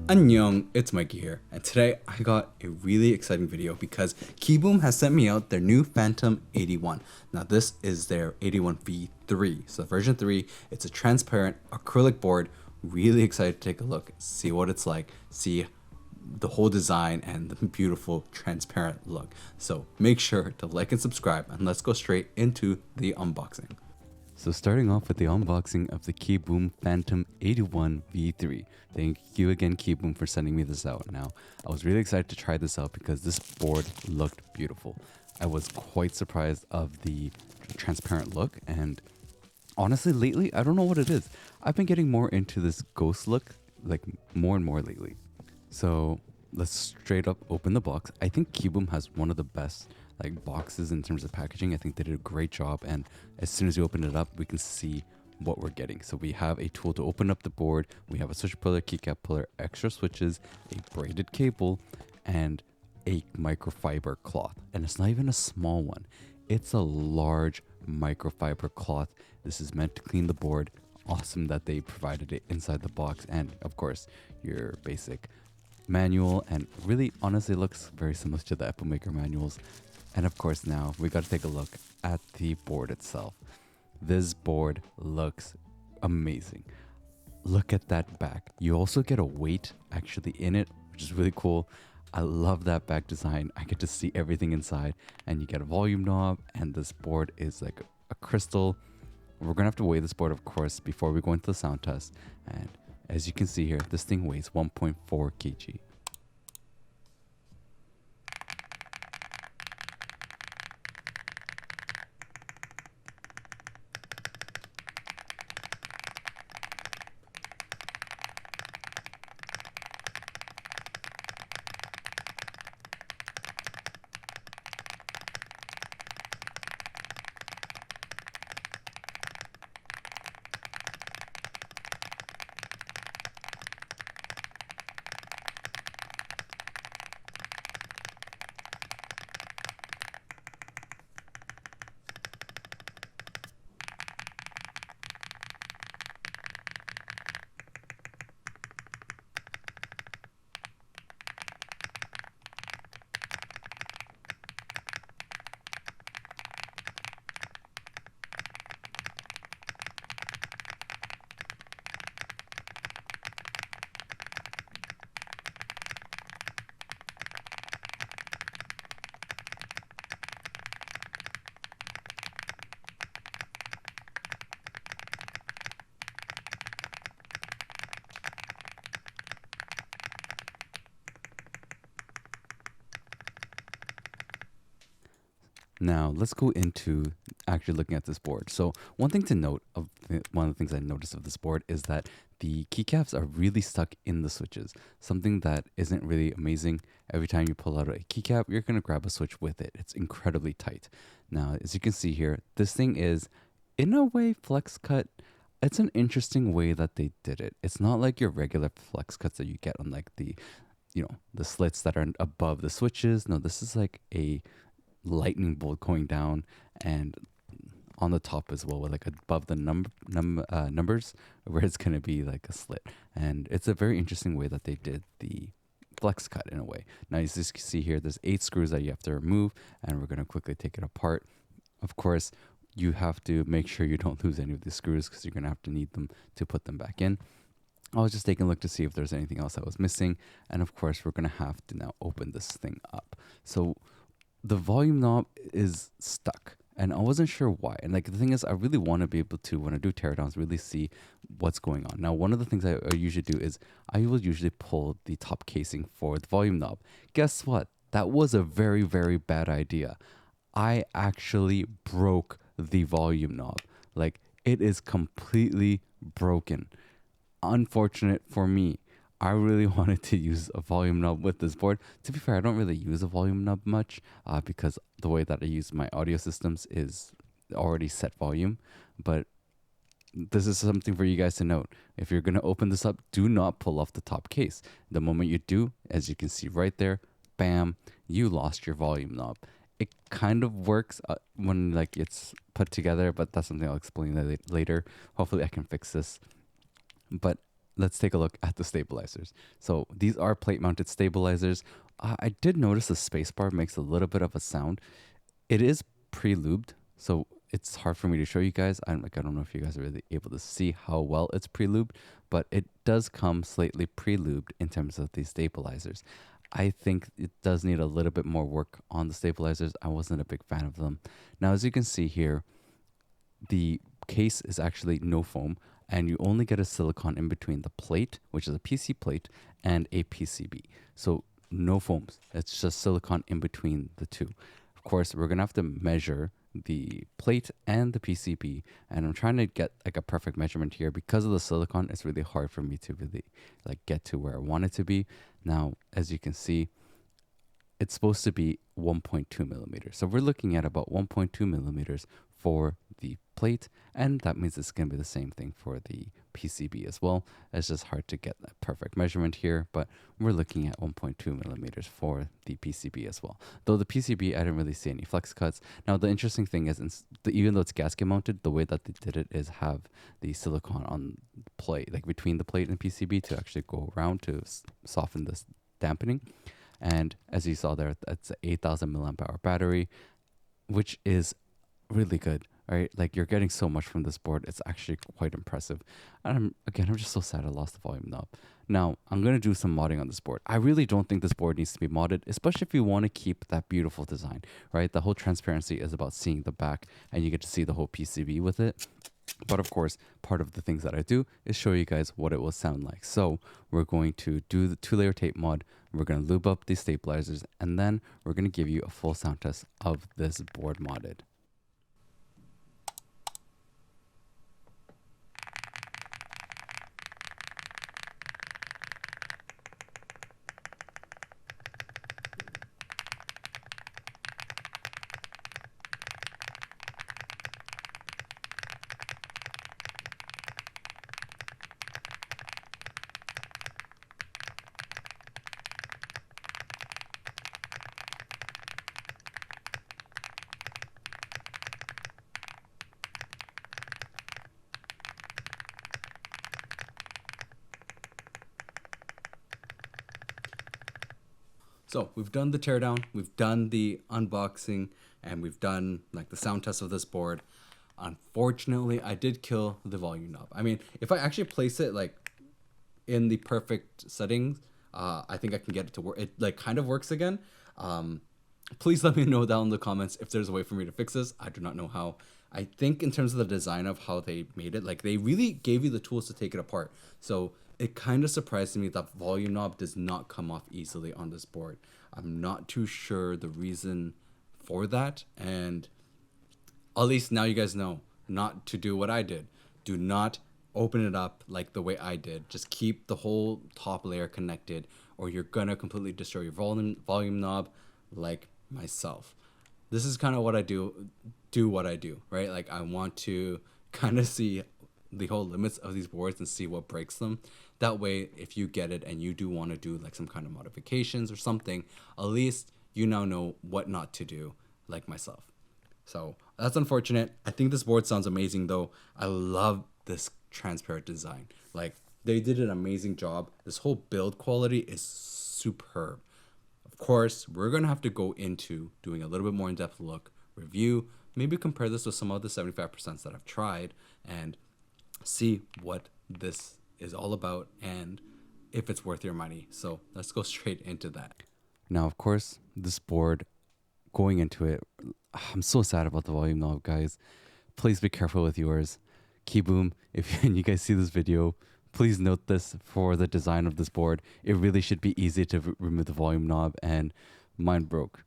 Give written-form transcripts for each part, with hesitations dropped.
Annyeong, it's Mikey here, and today I got a really exciting video because Kiboom has sent me out their new Phantom 81. Now this is their 81V3, so version 3, it's a transparent acrylic board. Really excited to take a look, see what it's like, see the whole design and the beautiful transparent look. So make sure to like and subscribe, and let's go straight into the unboxing. So starting off with the unboxing of the Kiboom Phantom 81 V3. Thank you again, Kiboom, for sending me this out. Now, I was really excited to try this out because this board looked beautiful. I was quite surprised of the transparent look, and honestly, lately, I don't know what it is. I've been getting more into this ghost look, like more and more lately. So let's straight up open the box. I think Kiboom has one of the best boxes in terms of packaging. I think they did a great job, and as soon as you open it up, we can see what we're getting. So we have a tool to open up the board, we have a switch puller, keycap puller, extra switches, a braided cable, and a microfiber cloth. And it's not even a small one, it's a large microfiber cloth. This is meant to clean the board. Awesome that they provided it inside the box, and of course your basic manual, and really honestly looks very similar to the Apple Maker manuals. And of course, now we got to take a look at the board itself. This board looks amazing. Look at that back. You also get a weight actually in it, which is really cool. I love that back design. I get to see everything inside, and you get a volume knob, and this board is like a crystal. We're gonna have to weigh this board, of course, before we go into the sound test. And as you can see here, this thing weighs 1.4 kg. Now let's go into actually looking at this board. So one thing to note one of the things I noticed of this board is that the keycaps are really stuck in the switches. Something that isn't really amazing. Every time you pull out a keycap, you're going to grab a switch with it. It's incredibly tight. Now, as you can see here, this thing is in a way flex cut. It's an interesting way that they did it. It's not like your regular flex cuts that you get on like the slits that are above the switches. No, this is like a lightning bolt going down and on the top as well, with like above the numbers where it's going to be like a slit. And it's a very interesting way that they did the flex cut in a way. Now you just see here there's 8 screws that you have to remove, and we're going to quickly take it apart. Of course, you have to make sure you don't lose any of the screws because you're going to have to need them to put them back in. I was just taking a look to see if there's anything else that was missing, and of course we're going to have to now open this thing up. So the volume knob is stuck, and I wasn't sure why. And like the thing is, I really want to be able to, when I do teardowns, really see what's going on. Now, one of the things I usually do is I will usually pull the top casing for the volume knob. Guess what? That was a very, very bad idea. I actually broke the volume knob. Like, it is completely broken. Unfortunate for me. I really wanted to use a volume knob with this board. To be fair, I don't really use a volume knob much because the way that I use my audio systems is already set volume. But this is something for you guys to note. If you're going to open this up, do not pull off the top case. The moment you do, as you can see right there, bam, you lost your volume knob. It kind of works when like it's put together, but that's something I'll explain later. Hopefully I can fix this. But let's take a look at the stabilizers. So these are plate mounted stabilizers. I did notice the spacebar makes a little bit of a sound. It is pre-lubed, so it's hard for me to show you guys. I don't know if you guys are really able to see how well it's pre-lubed, but it does come slightly pre-lubed in terms of these stabilizers. I think it does need a little bit more work on the stabilizers. I wasn't a big fan of them. Now, as you can see here, the case is actually no foam, and you only get a silicone in between the plate, which is a PC plate, and a PCB. So no foams. It's just silicone in between the two. Of course, we're gonna have to measure the plate and the PCB, and I'm trying to get like a perfect measurement here. Because of the silicone, it's really hard for me to really like get to where I want it to be. Now, as you can see, it's supposed to be 1.2 millimeters. So we're looking at about 1.2 millimeters for the plate, and that means it's going to be the same thing for the PCB as well. It's just hard to get that perfect measurement here, but we're looking at 1.2 millimeters for the PCB as well. Though the PCB, I didn't really see any flex cuts. Now, the interesting thing is, even though it's gasket mounted, the way that they did it is have the silicone on the plate, like between the plate and PCB, to actually go around to soften this dampening. And as you saw there, that's an 8,000 milliamp hour battery, which is really good, right? Like, you're getting so much from this board. It's actually quite impressive. And I'm just so sad I lost the volume knob. Now, I'm going to do some modding on this board. I really don't think this board needs to be modded, especially if you want to keep that beautiful design, right? The whole transparency is about seeing the back, and you get to see the whole PCB with it. But of course, part of the things that I do is show you guys what it will sound like. So we're going to do the 2-layer tape mod. We're going to lube up these stabilizers, and then we're going to give you a full sound test of this board modded. So we've done the teardown, we've done the unboxing, and we've done like the sound test of this board. Unfortunately, I did kill the volume knob. I mean, if I actually place it like in the perfect settings, I think I can get it to work. It like kind of works again. Please let me know down in the comments if there's a way for me to fix this. I do not know how. I think in terms of the design of how they made it, like they really gave you the tools to take it apart. So it kind of surprised me that volume knob does not come off easily on this board. I'm not too sure the reason for that. And at least now you guys know not to do what I did. Do not open it up like the way I did. Just keep the whole top layer connected, or you're gonna completely destroy your volume knob like myself. This is kind of what I do what I do, right? Like, I want to kind of see the whole limits of these boards and see what breaks them. That way, if you get it and you do want to do like some kind of modifications or something, at least you now know what not to do, like myself. So that's unfortunate. I think this board sounds amazing though. I love this transparent design. Like, they did an amazing job. This whole build quality is superb. Of course, we're going to have to go into doing a little bit more in-depth look, review, maybe compare this with some of the 75% that I've tried, and see what this is all about and if it's worth your money. So let's go straight into that. Now, of course, this board, going into it, I'm so sad about the volume knob, guys. Please be careful with yours. Kiboom, if you guys see this video, please note this for the design of this board. It really should be easy to remove the volume knob, and mine broke.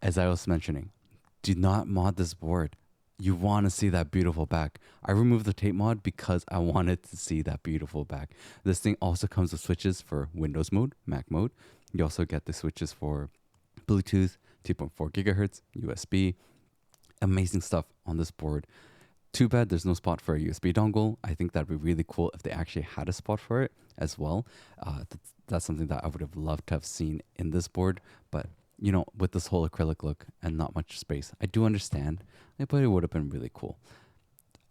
As I was mentioning, do not mod this board. You want to see that beautiful back. I removed the tape mod because I wanted to see that beautiful back. This thing also comes with switches for Windows mode, Mac mode. You also get the switches for Bluetooth, 2.4 gigahertz, USB. Amazing stuff on this board. Too bad there's no spot for a USB dongle. I think that'd be really cool if they actually had a spot for it as well. That's something that I would have loved to have seen in this board. But, you know, with this whole acrylic look and not much space, I do understand, but it would have been really cool.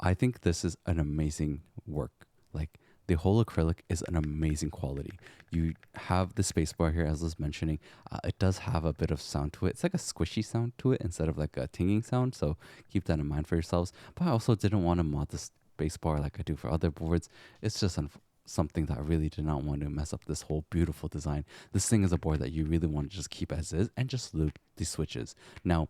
I think this is an amazing work. Like, the whole acrylic is an amazing quality. You have the spacebar here, as I was mentioning. It does have a bit of sound to it. It's like a squishy sound to it instead of like a tinging sound. So keep that in mind for yourselves. But I also didn't want to mod the spacebar like I do for other boards. It's just something that I really did not want to mess up this whole beautiful design. This thing is a board that you really want to just keep as is and just loop the switches. Now,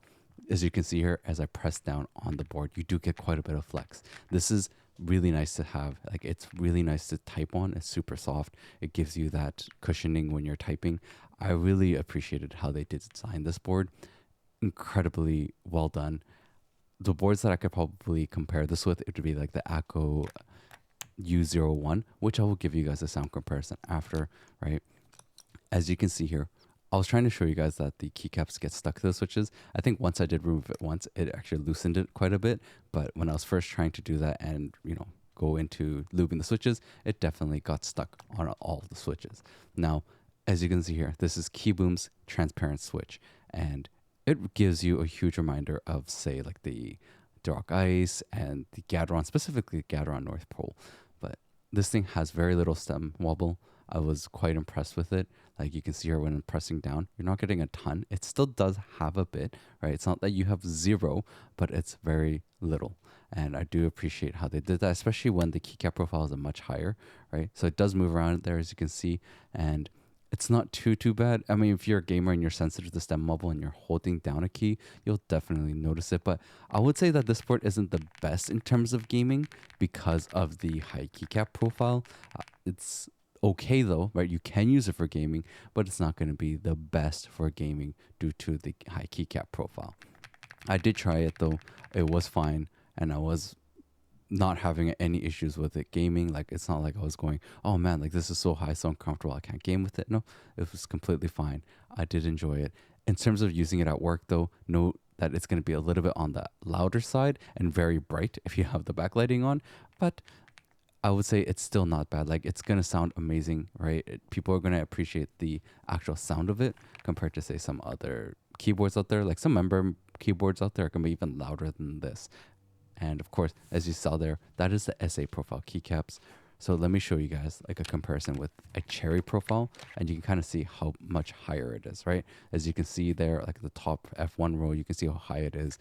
as you can see here, as I press down on the board, you do get quite a bit of flex. This is really nice to have. Like, it's really nice to type on. It's super soft. It gives you that cushioning when you're typing. I really appreciated how they did design this board. Incredibly well done. The boards that I could probably compare this with, it would be like the Acco U01, which I will give you guys a sound comparison after, right? As you can see here, I was trying to show you guys that the keycaps get stuck to the switches. I think once I did remove it once, it actually loosened it quite a bit. But when I was first trying to do that and, go into looping the switches, it definitely got stuck on all the switches. Now, as you can see here, this is Kiboom's transparent switch. And it gives you a huge reminder of, say, like the Dark Ice and the Gateron, specifically Gateron North Pole. But this thing has very little stem wobble. I was quite impressed with it. Like you can see here when I'm pressing down, you're not getting a ton. It still does have a bit, right? It's not that you have zero, but it's very little. And I do appreciate how they did that, especially when the keycap profile is a much higher, right? So it does move around there, as you can see. And it's not too bad. I mean, if you're a gamer and you're sensitive to stem wobble and you're holding down a key, you'll definitely notice it. But I would say that this board isn't the best in terms of gaming because of the high keycap profile. It's okay though, right? You can use it for gaming, but it's not going to be the best for gaming due to the high keycap profile. I did try it though. It was fine, and I was not having any issues with it gaming. Like, it's not like I was going, oh man, like this is so high, so uncomfortable, I can't game with it. No, it was completely fine. I did enjoy it. In terms of using it at work though, note that it's going to be a little bit on the louder side and very bright if you have the backlighting on, but I would say it's still not bad. Like, it's going to sound amazing, right? People are going to appreciate the actual sound of it compared to, say, some other keyboards out there. Like, some member keyboards out there are going to be even louder than this. And, of course, as you saw there, that is the SA profile keycaps. So let me show you guys, like, a comparison with a cherry profile. And you can kind of see how much higher it is, right? As you can see there, like, the top F1 row, you can see how high it is.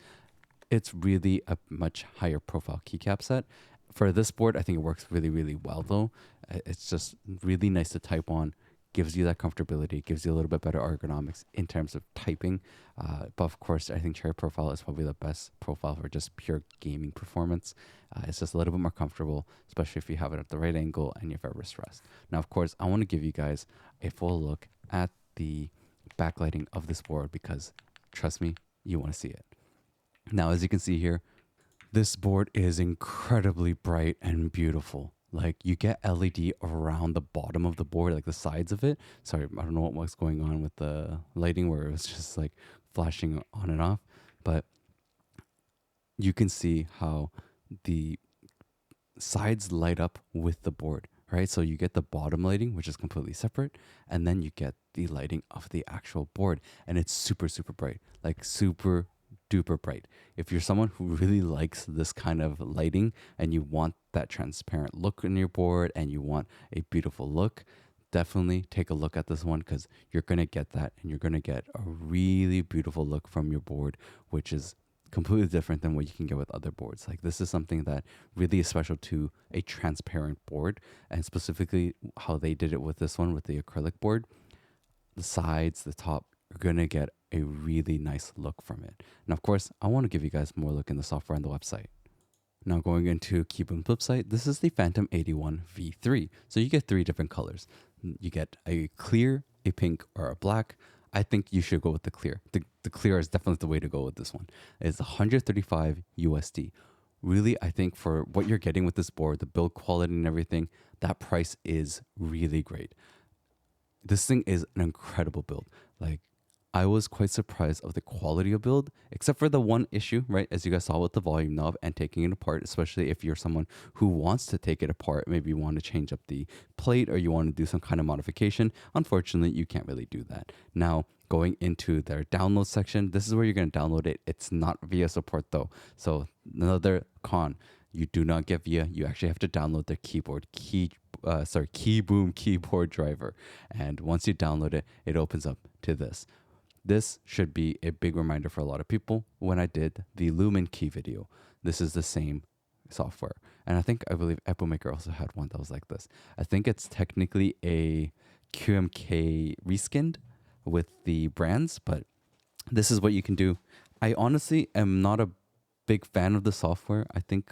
It's really a much higher profile keycap set. For this board, I think it works really, really well, though. It's just really nice to type on, gives you that comfortability, gives you a little bit better ergonomics in terms of typing. But of course, I think Cherry Profile is probably the best profile for just pure gaming performance. It's just a little bit more comfortable, especially if you have it at the right angle and you have a wrist rest. Now, of course, I want to give you guys a full look at the backlighting of this board because, trust me, you want to see it. Now, as you can see here, this board is incredibly bright and beautiful. Like, you get LED around the bottom of the board, like the sides of it. Sorry, I don't know what was going on with the lighting where it was just like flashing on and off. But you can see how the sides light up with the board, right? So you get the bottom lighting, which is completely separate. And then you get the lighting of the actual board. And it's super, super bright, like super duper bright. If you're someone who really likes this kind of lighting and you want that transparent look in your board and you want a beautiful look, definitely take a look at this one because you're going to get that and you're going to get a really beautiful look from your board, which is completely different than what you can get with other boards. Like, this is something that really is special to a transparent board, and specifically how they did it with this one with the acrylic board. The sides, the top, you're going to get a really nice look from it. And of course, I want to give you guys more look in the software on the website. Now, going into Kiboom's website, this is the Phantom81 V3. So you get 3 different colors. You get a clear, a pink, or a black. I think you should go with the clear. The clear is definitely the way to go with this one. It's 135 USD. Really, I think for what you're getting with this board, the build quality and everything, that price is really great. This thing is an incredible build. Like, I was quite surprised of the quality of build, except for the one issue, right? As you guys saw with the volume knob and taking it apart, especially if you're someone who wants to take it apart, maybe you want to change up the plate or you want to do some kind of modification. Unfortunately, you can't really do that. Now, going into their download section, this is where you're going to download it. It's not via support though. So another con, you do not get via, you actually have to download their Kiboom keyboard driver. And once you download it, it opens up to this. This should be a big reminder for a lot of people. When I did the Lumen key video, this is the same software. And I believe Eppomaker also had one that was like this. I think it's technically a QMK reskinned with the brands, but this is what you can do. I honestly am not a big fan of the software. I think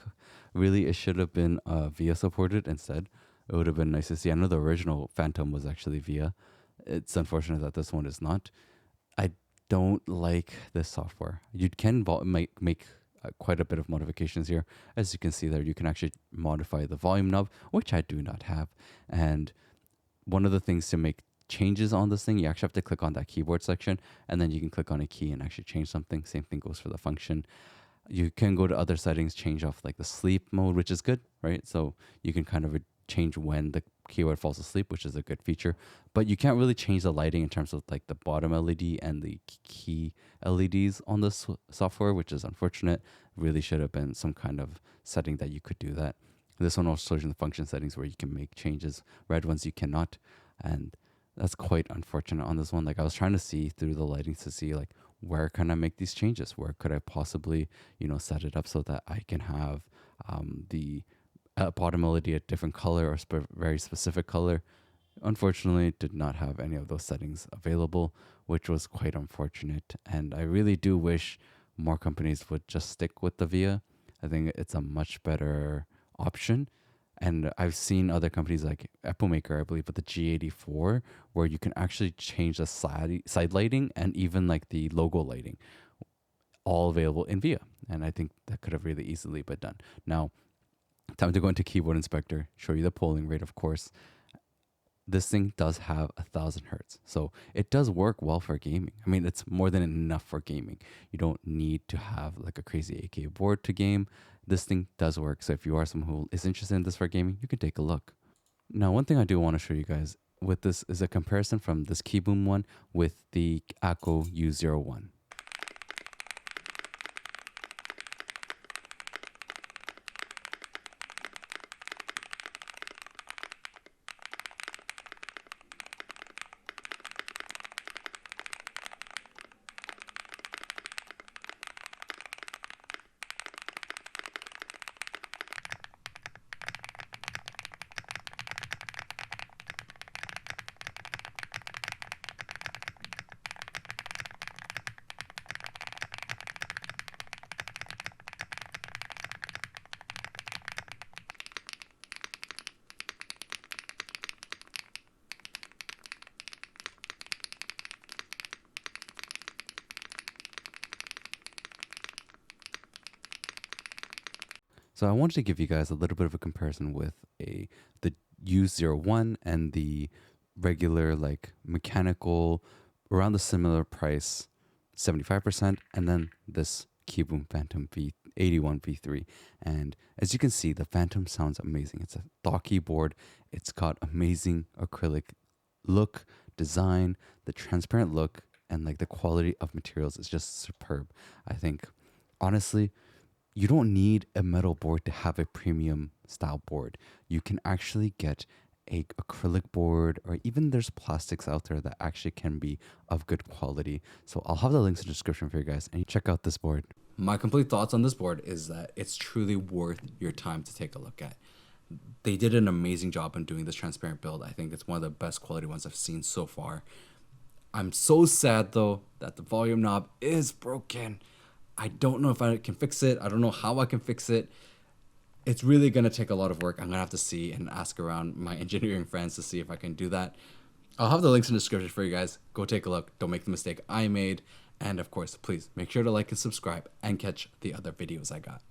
really it should have been VIA supported instead. It would have been nice to see. I know the original Phantom was actually VIA. It's unfortunate that this one is not. I don't like this software. You can make quite a bit of modifications here. As you can see there, you can actually modify the volume knob, which I do not have. And one of the things to make changes on this thing, you actually have to click on that keyboard section, and then you can click on a key and actually change something. Same thing goes for the function. You can go to other settings, change off like the sleep mode, which is good, right? So you can kind of change when the keyboard falls asleep, which is a good feature. But you can't really change the lighting in terms of like the bottom LED and the key LEDs on this software, which is unfortunate. Really should have been some kind of setting that you could do that. This one also shows you the function settings where you can make changes. Red ones you cannot, and that's quite unfortunate on this one. Like I was trying to see through the lighting to see like where can I make these changes? Where could I possibly, set it up so that I can have the bottom LED a different color or very specific color. Unfortunately, did not have any of those settings available, which was quite unfortunate. And I really do wish more companies would just stick with the VIA. I think it's a much better option. And I've seen other companies like Eppomaker, I believe, with the G84, where you can actually change the side lighting and even like the logo lighting, all available in VIA. And I think that could have really easily been done. Now, time to go into Keyboard Inspector, show you the polling rate, of course. This thing does have 1,000 hertz. So it does work well for gaming. I mean, it's more than enough for gaming. You don't need to have like a crazy 8K board to game. This thing does work. So if you are someone who is interested in this for gaming, you can take a look. Now, one thing I do want to show you guys with this is a comparison from this Kiboom one with the Akko U01. So I wanted to give you guys a little bit of a comparison with the U01 and the regular like mechanical around the similar price 75%, and then this Kiboom Phantom V81 V3. And as you can see, the Phantom sounds amazing. It's a thought keyboard. It's got amazing acrylic look, design, the transparent look, and like the quality of materials is just superb. I think honestly, you don't need a metal board to have a premium style board. You can actually get a acrylic board, or even there's plastics out there that actually can be of good quality. So I'll have the links in the description for you guys, and check out this board. My complete thoughts on this board is that it's truly worth your time to take a look at. They did an amazing job in doing this transparent build. I think it's one of the best quality ones I've seen so far. I'm so sad though that the volume knob is broken. I don't know if I can fix it. I don't know how I can fix it. It's really going to take a lot of work. I'm going to have to see and ask around my engineering friends to see if I can do that. I'll have the links in the description for you guys. Go take a look. Don't make the mistake I made. And of course, please make sure to like and subscribe and catch the other videos I got.